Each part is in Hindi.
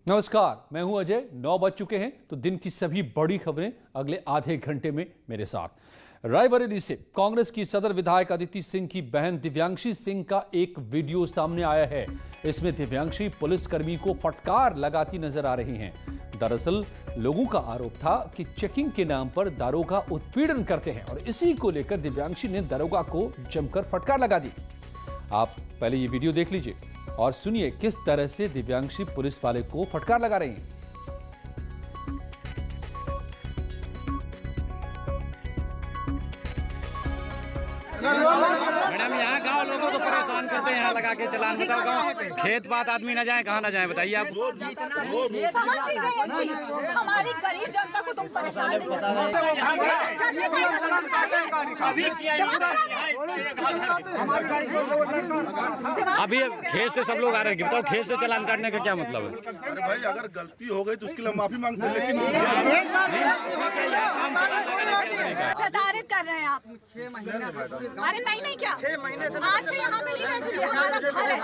नमस्कार, मैं हूं अजय। 9 बज चुके हैं तो दिन की सभी बड़ी खबरें अगले आधे घंटे में मेरे साथ। रायबरेली से कांग्रेस की सदर विधायक अदिति सिंह की बहन दिव्यांशी सिंह का एक वीडियो सामने आया है। इसमें दिव्यांशी पुलिसकर्मी को फटकार लगाती नजर आ रही हैं। दरअसल लोगों का आरोप था कि चेकिंग के नाम पर दारोगा उत्पीड़न करते हैं और इसी को लेकर दिव्यांशी ने दारोगा को जमकर फटकार लगा दी। आप पहले ये वीडियो देख लीजिए और सुनिए किस तरह से दिव्यांशी पुलिस वाले को फटकार लगा रही हैं। मैडम, यहाँ गाँव लोगों को परेशान करते हैं, यहाँ लगा के चलान। बताओ गाँव खेत बात आदमी ना जाए, कहाँ ना जाए, बताइए आप। हमारी गरीब जनता को तुम परेशान अभी खेत से सब लोग आ रहे हैं, बताओ खेत से चलान काटने का क्या मतलब है? अरे भाई, अगर गलती हो गई तो उसके लिए माफी मांगते हैं, लेकिन प्रताड़ित कर रहे हैं आप। 6 महीने अरे नहीं क्या 6 महीने से आज से यहाँ पे नहीं बैठे, हमारा घर है।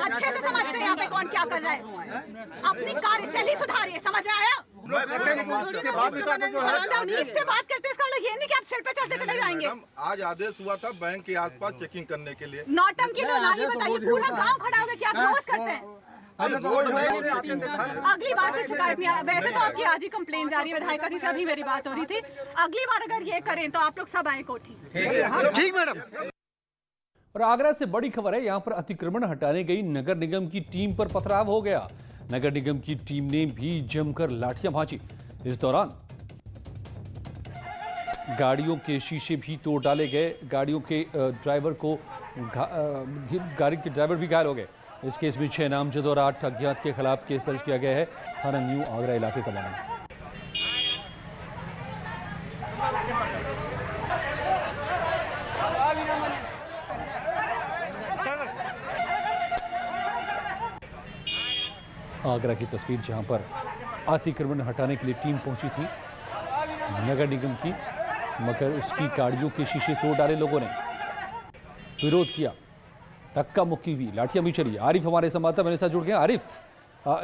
अच्छे से समझते हैं यहाँ पे कौन क्या कर रहा है। अपनी कार्यशैली सुधारिए, समझ में आया? इससे बात करते इसका मतलब ये नहीं कि आप सिर पे चलते चले जाएंगे। आज आदेश हुआ था बैंक के आसपास चेकिंग करने के लिए। नौटंकी तो नहीं बताइए, पूरा गाँव खड़ा हो गया कि आप रोज करते हैं। अगली बार से शिकायत नहीं। वैसे तो आपकी आज ही कंप्लेन जा रही है, विधायक जी से अभी मेरी बात हो रही थी। अगली बार अगर ये करें तो आप लोग सब आए कोठी। ठीक मैडम। और आगरा से बड़ी खबर है, यहां पर अतिक्रमण हटाने गई नगर निगम की टीम पर पथराव हो गया। नगर निगम की टीम ने भी जमकर लाठियां भांची। इस दौरान गाड़ियों के शीशे भी तोड़ डाले गए। गाड़ियों के ड्राइवर को गाड़ी के ड्राइवर भी घायल हो गए। इस केस में 6 नामजद और 8 अज्ञात के खिलाफ केस दर्ज किया गया है। थाना न्यू आगरा इलाके का मामला। आगरा की तस्वीर जहां पर अतिक्रमण हटाने के लिए टीम पहुंची थी नगर निगम की, मगर उसकी गाड़ियों के शीशे तोड़ डाले लोगों ने। विरोध किया, धक्का मुक्की हुई, लाठियां भी चली। आरिफ हमारे संवाददाता मेरे साथ जुड़ गए। आरिफ,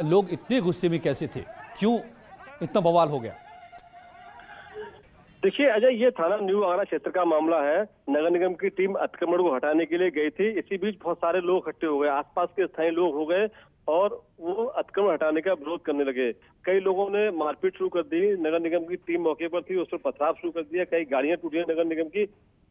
लोग इतने गुस्से में कैसे थे, क्यों इतना बवाल हो गया? देखिए अजय, ये थाना न्यू आगरा क्षेत्र का मामला है। नगर निगम की टीम अतिक्रमण को हटाने के लिए गई थी। इसी बीच बहुत सारे लोग इकट्ठे हो गए, आसपास के स्थानीय लोग हो गए और वो अतिक्रमण हटाने का विरोध करने लगे। कई लोगों ने मारपीट शुरू कर दी। नगर निगम की टीम मौके पर थी, उस पर पथराव शुरू कर दिया। कई गाड़ियां टूटी हैं नगर निगम की।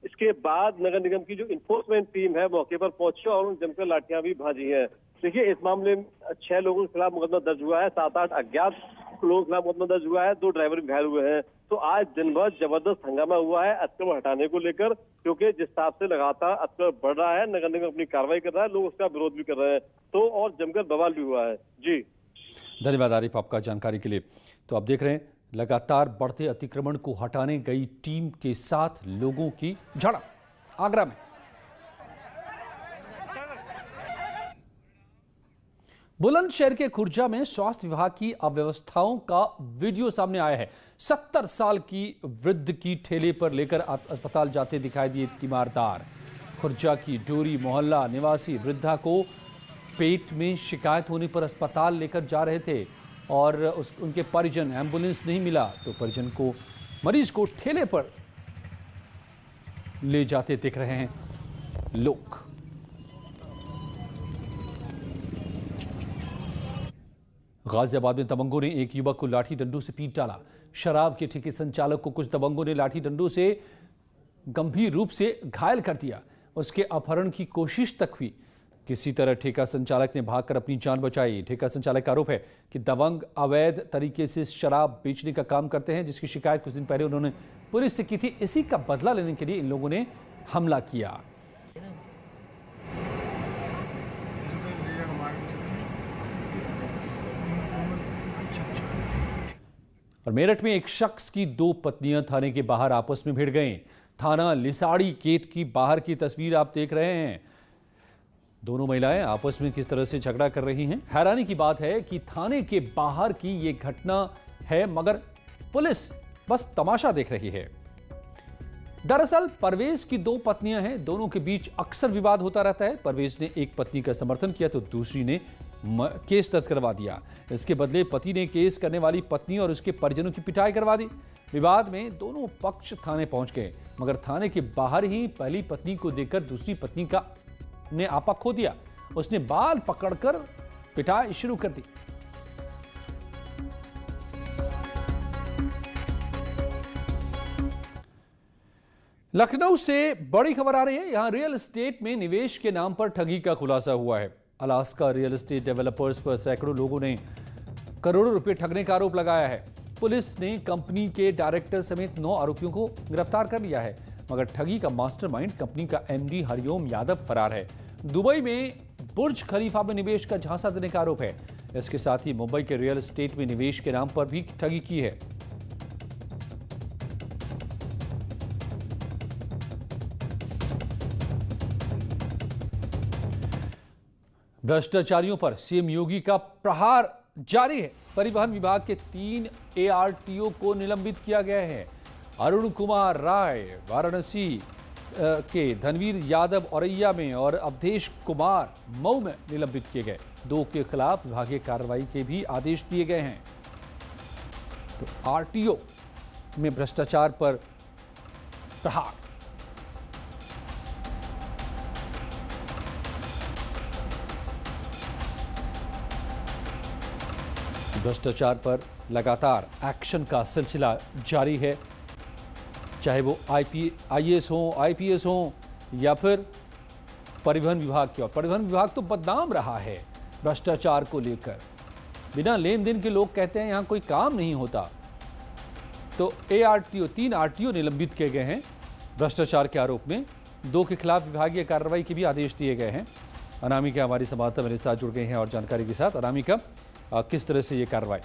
इसके बाद नगर निगम की जो इन्फोर्समेंट टीम है मौके पर पहुंची और जमकर लाठियां भी भाजी हैं। देखिए, इस मामले में 6 लोगों के खिलाफ मुकदमा दर्ज हुआ है, 7-8 अज्ञात लोगों के खिलाफ मुकदमा दर्ज हुआ है, 2 ड्राइवर भी घायल हुए हैं। तो आज दिन भर जबरदस्त हंगामा हुआ है अतिक्रमण हटाने को लेकर, क्योंकि जिस हिसाब से लगातार अतिक्रमण बढ़ रहा है, नगर निगम अपनी कार्रवाई कर रहा है, लोग उसका विरोध भी कर रहे हैं, तो और जमकर बवाल भी हुआ है। जी धन्यवाद आरिफ आपका जानकारी के लिए। तो आप देख रहे हैं लगातार बढ़ते अतिक्रमण को हटाने गई टीम के साथ लोगों की झड़प आगरा में। बुलंदशहर के खुर्जा में स्वास्थ्य विभाग की अव्यवस्थाओं का वीडियो सामने आया है। 70 साल की वृद्ध की ठेले पर लेकर अस्पताल जाते दिखाई दिए तीमारदार। खुर्जा की डोरी मोहल्ला निवासी वृद्धा को पेट में शिकायत होने पर अस्पताल लेकर जा रहे थे और उनके परिजन, एम्बुलेंस नहीं मिला तो परिजन को, मरीज को ठेले पर ले जाते दिख रहे हैं लोग। गाजियाबाद में दबंगों ने एक युवक को लाठी डंडों से पीट डाला। शराब के ठेके संचालक को कुछ दबंगों ने लाठी डंडों से गंभीर रूप से घायल कर दिया। उसके अपहरण की कोशिश तक हुई। किसी तरह ठेका संचालक ने भागकर अपनी जान बचाई। ठेका संचालक का आरोप है कि दबंग अवैध तरीके से शराब बेचने का काम करते हैं, जिसकी शिकायत कुछ दिन पहले उन्होंने पुलिस से की थी। इसी का बदला लेने के लिए इन लोगों ने हमला किया। और मेरठ में एक शख्स की 2 पत्नियां थाने के बाहर आपस में भिड़ गईं। थाना लिसाड़ी गेट की बाहर की तस्वीर आप देख रहे हैं। दोनों महिलाएं आपस में किस तरह से झगड़ा कर रही हैं। हैरानी की बात है कि थाने के बाहर की ये घटना है, मगर पुलिस बस तमाशा देख रही है। दरअसल परवेज की 2 पत्नियां हैं, दोनों के बीच अक्सर विवाद होता रहता है। परवेज ने एक पत्नी का समर्थन किया तो दूसरी ने केस दर्ज करवा दिया। इसके बदले पति ने केस करने वाली पत्नी और उसके परिजनों की पिटाई करवा दी। विवाद में दोनों पक्ष थाने पहुंच गए, मगर थाने के बाहर ही पहली पत्नी को देखकर दूसरी पत्नी ने आपा खो दिया। उसने बाल पकड़कर पिटाई शुरू कर दी। लखनऊ से बड़ी खबर आ रही है। यहां रियल एस्टेट में निवेश के नाम पर ठगी का खुलासा हुआ है। अलास्का रियल एस्टेट डेवलपर्स पर सैकड़ों लोगों ने करोड़ों रुपए ठगने का आरोप लगाया है। पुलिस ने कंपनी के डायरेक्टर समेत 9 आरोपियों को गिरफ्तार कर लिया है, मगर ठगी का मास्टरमाइंड कंपनी का एमडी हरिओम यादव फरार है। दुबई में बुर्ज खलीफा में निवेश का झांसा देने का आरोप है। इसके साथ ही मुंबई के रियल एस्टेट में निवेश के नाम पर भी ठगी की है। भ्रष्टाचारियों पर सीएम योगी का प्रहार जारी है। परिवहन विभाग के 3 एआरटीओ को निलंबित किया गया है। अरुण कुमार राय वाराणसी के, धनवीर यादव औरैया में और अवधेश कुमार मऊ में निलंबित किए गए। 2 के खिलाफ विभागीय कार्रवाई के भी आदेश दिए गए हैं। तो आरटीओ में भ्रष्टाचार पर प्रहार। भ्रष्टाचार पर लगातार एक्शन का सिलसिला जारी है, चाहे वो आईएएस हो, आईपीएस हो या फिर परिवहन विभाग की। और परिवहन विभाग तो बदनाम रहा है भ्रष्टाचार को लेकर। बिना लेन देन के लोग कहते हैं यहाँ कोई काम नहीं होता। तो 3 आरटीओ निलंबित किए गए हैं भ्रष्टाचार के आरोप में। 2 के खिलाफ विभागीय कार्रवाई के भी आदेश दिए गए हैं। अनामिका हमारी संवाददाता मेरे साथ जुड़ गए हैं और जानकारी के साथ। अनामिका, किस तरह से ये कार्रवाई?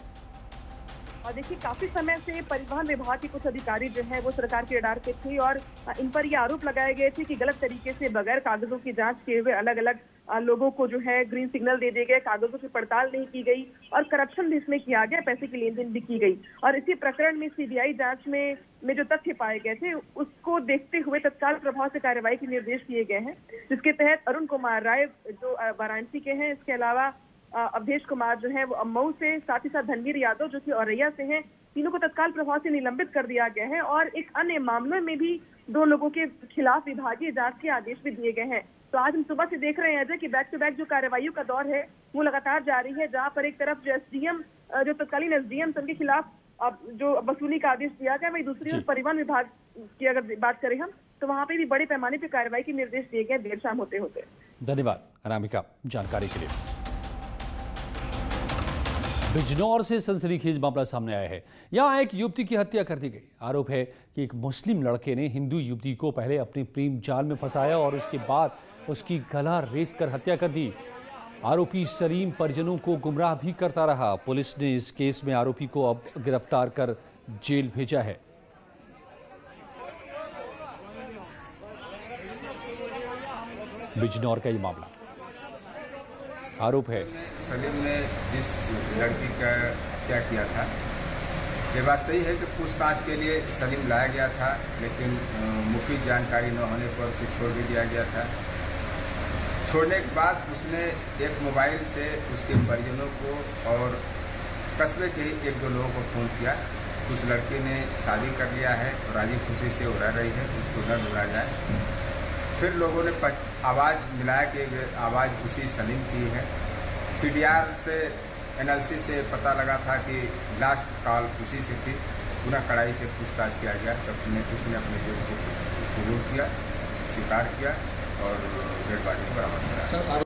देखिए, काफी समय से परिवहन विभाग के कुछ अधिकारी जो है वो सरकार के रडार पे थे और इन पर ये आरोप लगाए गए थे कि गलत तरीके से बगैर कागजों की जांच किए हुए अलग अलग लोगों को जो है ग्रीन सिग्नल दे दिए गए, कागजों की पड़ताल नहीं की गई और करप्शन भी इसमें किया गया, पैसे की लेन देन भी की गई। और इसी प्रकरण में सीबीआई जांच में जो तथ्य पाए गए थे उसको देखते हुए तत्काल प्रभाव से कार्रवाई के निर्देश दिए गए हैं, जिसके तहत अरुण कुमार राय जो वाराणसी के हैं, इसके अलावा अवधेश कुमार जो है वो मऊ से, साथ ही साथ धनवीर यादव जो कि औरैया से हैं, तीनों को तत्काल प्रभाव से निलंबित कर दिया गया है। और एक अन्य मामलों में भी 2 लोगों के खिलाफ विभागीय जांच के आदेश भी दिए गए हैं। तो आज हम सुबह से देख रहे हैं अजय कि बैक टू बैक जो कार्रवाइयों का दौर है वो लगातार जारी है, जहां पर एक तरफ जो एसडीएम, जो तत्कालीन एसडीएम, उनके खिलाफ जो वसूली का आदेश दिया गया, वही दूसरी ओर परिवहन विभाग की अगर बात करें हम तो वहां पे भी बड़े पैमाने पर कार्रवाई के निर्देश दिए गए देर शाम होते होते। धन्यवाद अनामिका जानकारी के लिए। बिजनौर से सनसनीखेज मामला सामने आया है। यहां एक युवती की हत्या कर दी गई। आरोप है कि एक मुस्लिम लड़के ने हिंदू युवती को पहले अपने प्रेम जाल में फंसाया और उसके बाद उसकी गला रेत कर हत्या कर दी। आरोपी सलीम परिजनों को गुमराह भी करता रहा। पुलिस ने इस केस में आरोपी को अब गिरफ्तार कर जेल भेजा है। बिजनौर का ये मामला। आरोप है सलीम ने जिस लड़की का हत्या किया था, ये बात सही है कि पूछताछ के लिए सलीम लाया गया था, लेकिन मुफीद जानकारी न होने पर उसे छोड़ भी दिया गया था। छोड़ने के बाद उसने एक मोबाइल से उसके परिजनों को और कस्बे के 1-2 लोगों को फ़ोन किया। उस लड़के ने शादी कर लिया है और राजी खुशी से उड़ा रही है, उसको न ढूंढा जाए। फिर लोगों ने आवाज़ मिलाया कि आवाज़ उसी सलीम की है। सीडीआर से, एनएलसी से पता लगा था कि लास्ट कॉल उसी से थी। पुनः कड़ाई से पूछताछ किया गया, तब उसने अपने जुर्म को कबूल किया, स्वीकार किया और डेड बॉडी को बरामद किया।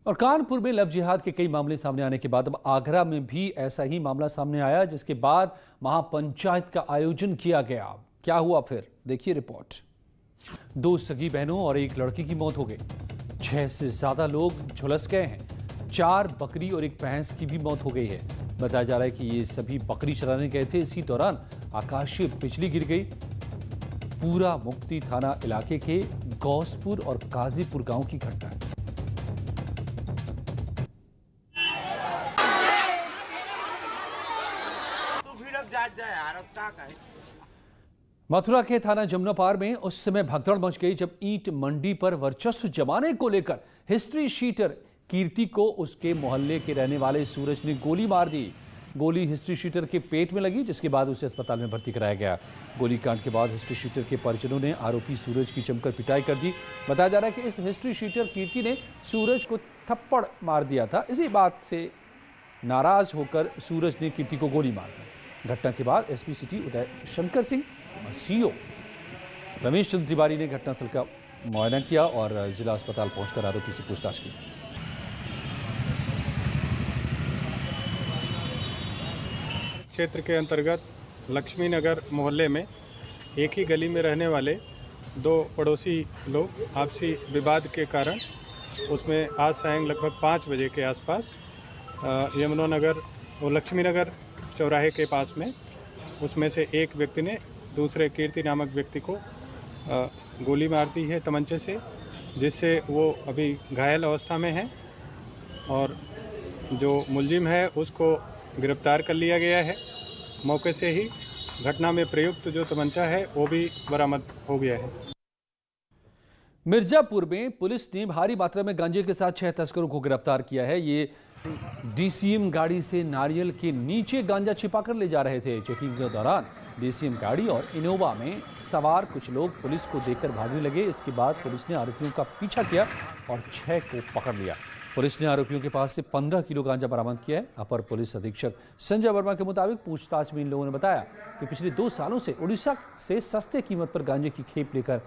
और कानपुर में लव जिहाद के कई मामले सामने आने के बाद अब आगरा में भी ऐसा ही मामला सामने आया, जिसके बाद महापंचायत का आयोजन किया गया। क्या हुआ फिर, देखिए रिपोर्ट। 2 सगी बहनों और एक लड़की की मौत हो गई। 6 से ज्यादा लोग झुलस गए हैं। 4 बकरी और एक भैंस की भी मौत हो गई है। बताया जा रहा है कि ये सभी बकरी चराने गए थे। इसी दौरान आकाशीय बिजली गिर गई। पूरा मुक्ति थाना इलाके के गौसपुर और काजीपुर गांव की घटना है। मथुरा के थाना जमुनापार में उस समय भगदड़ मच गई जब ईंट मंडी पर वर्चस्व जमाने को लेकर हिस्ट्री शीटर कीर्ति को उसके मोहल्ले के रहने वाले सूरज ने गोली मार दी। गोली हिस्ट्री शीटर के पेट में लगी, जिसके बाद उसे अस्पताल में भर्ती कराया गया। गोलीकांड के बाद हिस्ट्री शीटर के परिजनों ने आरोपी सूरज की जमकर पिटाई कर दी। बताया जा रहा है कि इस हिस्ट्री शीटर कीर्ति ने सूरज को थप्पड़ मार दिया था। इसी बात से नाराज होकर सूरज ने कीर्ति को गोली मार दी। घटना के बाद एसपी सिटी उदय शंकर सिंह और सीओ रमेश चंद्र तिवारी ने घटनास्थल का मुआयना किया और जिला अस्पताल पहुंचकर आरोपी से पूछताछ की। क्षेत्र के अंतर्गत लक्ष्मी नगर मोहल्ले में एक ही गली में रहने वाले दो पड़ोसी लोग आपसी विवाद के कारण उसमें आज सायं लगभग 5 बजे के आसपास यमुना नगर और लक्ष्मी नगर चौराहे के पास में उसमें से एक व्यक्ति ने दूसरे कीर्ति नामक व्यक्ति को गोली मार दी है तमंचे से, जिससे वो अभी घायल अवस्था में है और जो मुलजिम है उसको गिरफ्तार कर लिया गया है। मौके से ही घटना में प्रयुक्त जो तमंचा है वो भी बरामद हो गया है। मिर्जापुर में पुलिस ने भारी मात्रा में गांजे के साथ 6 तस्करों को गिरफ्तार किया है। ये डीसीएम गाड़ी से नारियल के नीचे गांजा छिपाकर ले जा रहे थे। चेकिंग के दौरान डीसीएम गाड़ी और इनोवा में सवार कुछ लोग पुलिस को देखकर भागने लगे। इसके बाद पुलिस ने आरोपियों का पीछा किया और 6 को पकड़ लिया। पुलिस ने आरोपियों के पास से 15 किलो गांजा बरामद किया है। अपर पुलिस अधीक्षक संजय वर्मा के मुताबिक पूछताछ में इन लोगों ने बताया कि पिछले 2 सालों से उड़ीसा से सस्ते कीमत पर गांजे की खेप लेकर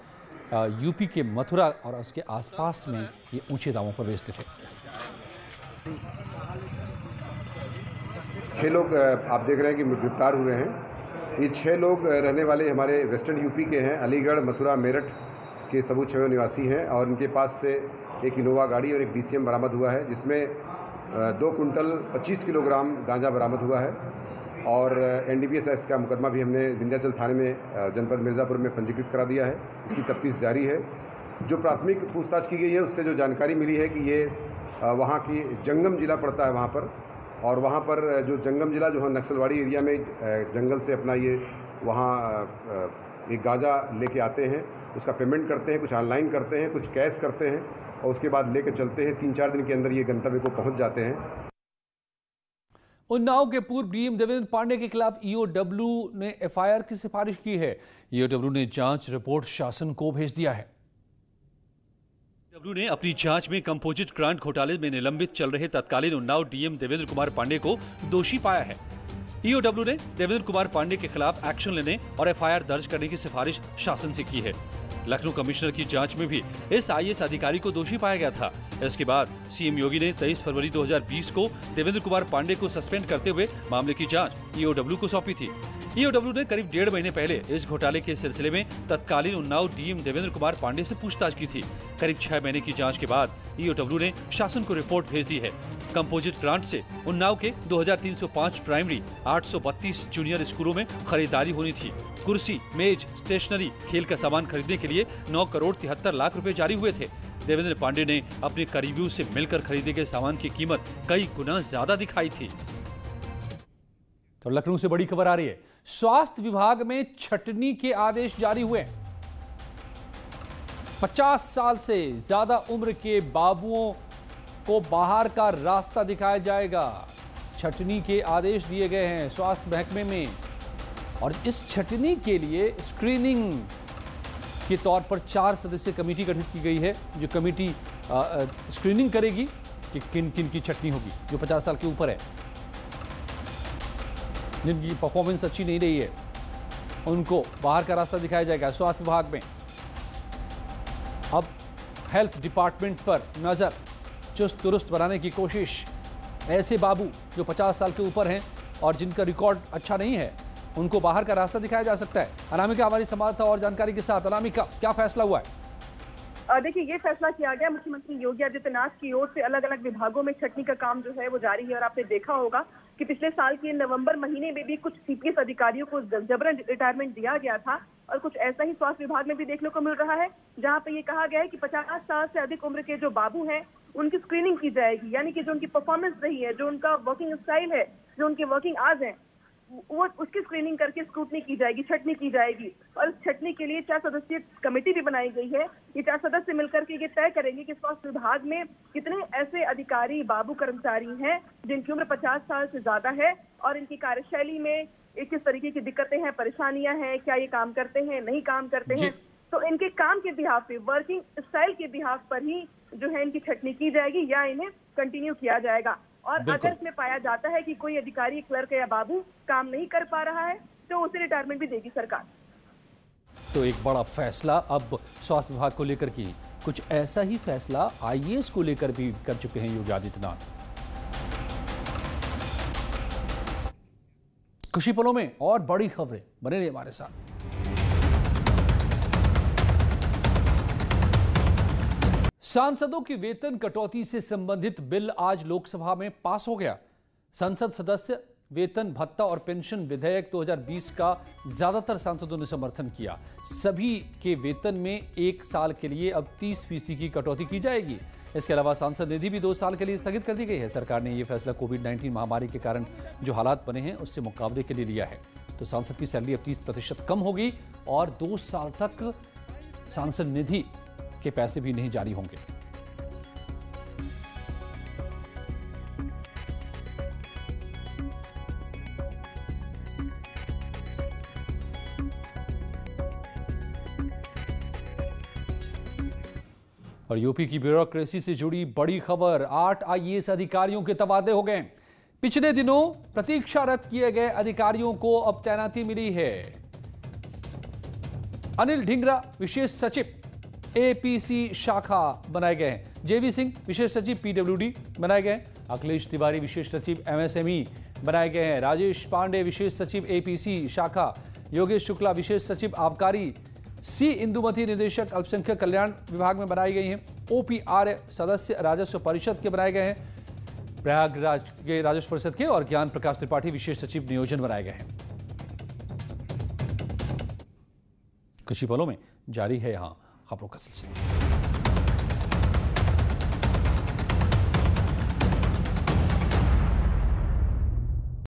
यूपी के मथुरा और उसके आसपास में ये ऊंचे दामों पर बेचते थे। 6 लोग आप देख रहे हैं कि गिरफ्तार हुए हैं। ये 6 लोग रहने वाले हमारे वेस्टर्न यूपी के हैं। अलीगढ़, मथुरा, मेरठ के सबूत 6 निवासी हैं और इनके पास से एक इनोवा गाड़ी और एक डीसीएम बरामद हुआ है, जिसमें 2 कुंटल 25 किलोग्राम गांजा बरामद हुआ है और एनडीपीएस एक्ट का मुकदमा भी हमने विंध्याचल थाने में जनपद मिर्ज़ापुर में पंजीकृत करा दिया है। इसकी तफ्तीश जारी है। जो प्राथमिक पूछताछ की गई है उससे जो जानकारी मिली है कि ये वहाँ की जंगम जिला पड़ता है वहाँ पर, और वहाँ पर जो जंगम जिला जो है नक्सलवाड़ी एरिया में जंगल से अपना ये वहाँ एक गांजा लेके आते हैं, उसका पेमेंट करते हैं, कुछ ऑनलाइन करते हैं, कुछ कैश करते हैं और उसके बाद लेके चलते हैं। 3-4 दिन के अंदर ये गंतव्य को पहुंच जाते हैं। उन्नाव के पूर्व डीएम देवेंद्र पांडे के खिलाफ ईओडब्ल्यू ने एफआईआर की सिफारिश की है। ईओडब्ल्यू ने जांच रिपोर्ट शासन को भेज दिया है। ईओडब्ल्यू ने अपनी जांच में कंपोजिट ग्रांट घोटाले में निलंबित चल रहे तत्कालीन उन्नाव डीएम देवेंद्र कुमार पांडे को दोषी पाया है। ईओडब्ल्यू ने देवेंद्र कुमार पांडे के खिलाफ एक्शन लेने और एफआईआर दर्ज करने की सिफारिश शासन से की है। लखनऊ कमिश्नर की जांच में भी इस आईएएस अधिकारी को दोषी पाया गया था। इसके बाद सीएम योगी ने 23 फरवरी 2020 को देवेंद्र कुमार पांडे को सस्पेंड करते हुए मामले की जांच ईओडब्ल्यू को सौंपी थी। ईओडब्ल्यू ने करीब 1.5 महीने पहले इस घोटाले के सिलसिले में तत्कालीन उन्नाव डीएम देवेंद्र कुमार पांडे से पूछताछ की थी। करीब 6 महीने की जांच के बाद ईओडब्ल्यू ने शासन को रिपोर्ट भेज दी है। कंपोजिट ग्रांट से उन्नाव के 2305 प्राइमरी, 832 जूनियर स्कूलों में खरीदारी होनी थी। कुर्सी, मेज, स्टेशनरी, खेल का सामान खरीदने के लिए 9 करोड़ 73 लाख रुपए जारी हुए थे। देवेंद्र पांडे ने अपने करीबियों से मिलकर खरीदे गए सामान की कीमत कई गुना ज्यादा दिखाई थी। तो लखनऊ से बड़ी खबर आ रही है। स्वास्थ्य विभाग में छटनी के आदेश जारी हुए। 50 साल से ज्यादा उम्र के बाबुओं को बाहर का रास्ता दिखाया जाएगा। छटनी के आदेश दिए गए हैं स्वास्थ्य महकमे में और इस छटनी के लिए स्क्रीनिंग के तौर पर 4 सदस्यीय कमेटी गठित की गई है, जो कमेटी स्क्रीनिंग करेगी कि किन किन की छटनी होगी। जो 50 साल के ऊपर है, जिनकी परफॉर्मेंस अच्छी नहीं रही है, उनको बाहर का रास्ता दिखाया जाएगा। स्वास्थ्य विभाग में अब हेल्थ डिपार्टमेंट पर नजर, चुस्त दुरुस्त बनाने की कोशिश। ऐसे बाबू जो 50 साल के ऊपर हैं और जिनका रिकॉर्ड अच्छा नहीं है, उनको बाहर का रास्ता दिखाया जा सकता है। अनामिका हमारी संवाददाता और जानकारी के साथ। अनामिका, क्या फैसला हुआ है? देखिए, ये फैसला किया गया मुख्यमंत्री योगी आदित्यनाथ की ओर से। अलग अलग विभागों में छटनी का काम जो है वो जारी है और आपने देखा होगा कि पिछले साल के नवंबर महीने में भी कुछ सीपीएस अधिकारियों को जबरन रिटायरमेंट दिया गया था और कुछ ऐसा ही स्वास्थ्य विभाग में भी देखने को मिल रहा है, जहां पे ये कहा गया है कि 50 साल से अधिक उम्र के जो बाबू हैं उनकी स्क्रीनिंग की जाएगी। यानी कि जो उनकी परफॉर्मेंस रही है, जो उनका वर्किंग स्टाइल है, जो उनके वर्किंग आवर्स हैं, वो उसकी स्क्रीनिंग करके स्क्रूटनी की जाएगी, छटनी की जाएगी। और इस छटनी के लिए 4 सदस्यीय कमेटी भी बनाई गई है। ये 4 सदस्य मिलकर के ये तय करेंगे कि स्वास्थ्य विभाग में कितने ऐसे अधिकारी, बाबू कर्मचारी हैं जिनकी उम्र 50 साल से ज्यादा है और इनकी कार्यशैली में किस तरीके की दिक्कतें हैं, परेशानियां हैं, क्या ये काम करते हैं, नहीं काम करते हैं। तो इनके काम के बिहाफ पे, वर्किंग स्टाइल के बिहाफ पर ही जो है इनकी छटनी की जाएगी या इन्हें कंटिन्यू किया जाएगा। और अगर इसमें पाया जाता है कि कोई अधिकारी, क्लर्क या बाबू काम नहीं कर पा रहा है तो उसे रिटायरमेंट भी देगी सरकार। तो एक बड़ा फैसला अब स्वास्थ्य विभाग को लेकर की, कुछ ऐसा ही फैसला आईएएस को लेकर भी कर चुके हैं योगी आदित्यनाथ। खुशी पलों में और बड़ी खबरें, बने रहिए हमारे साथ। सांसदों की वेतन कटौती से संबंधित बिल आज लोकसभा में पास हो गया। संसद सदस्य वेतन भत्ता और पेंशन विधेयक 2020 का ज्यादातर सांसदों ने समर्थन किया। सभी के वेतन में 1 साल के लिए अब 30% की कटौती की जाएगी। इसके अलावा सांसद निधि भी 2 साल के लिए स्थगित कर दी गई है। सरकार ने यह फैसला कोविड-19 महामारी के कारण जो हालात बने हैं उससे मुकाबले के लिए लिया है। तो सांसद की सैलरी अब 30% कम होगी और 2 साल तक सांसद निधि के पैसे भी नहीं जारी होंगे। और यूपी की ब्यूरोक्रेसी से जुड़ी बड़ी खबर, 8 आईएएस अधिकारियों के तबादले हो गए। पिछले दिनों प्रतीक्षारत किए गए अधिकारियों को अब तैनाती मिली है। अनिल ढींगरा विशेष सचिव एपीसी शाखा बनाए गए हैं। जेवी सिंह विशेष सचिव पीडब्ल्यूडी बनाए गए। अखिलेश तिवारी विशेष सचिव एमएसएमई बनाए गए हैं। राजेश पांडे विशेष सचिव एपीसी शाखा, योगेश शुक्ला विशेष सचिव आबकारी, सी इंदुमती निदेशक अल्पसंख्यक कल्याण विभाग में बनाई गई हैं। ओपी आर्य सदस्य राजस्व परिषद के बनाए गए हैं। प्रयागराज के राजस्व परिषद के और ज्ञान प्रकाश त्रिपाठी विशेष सचिव नियोजन बनाए गए हैं। कुछ ही पलों में जारी है यहां खबरों का सिलसिला।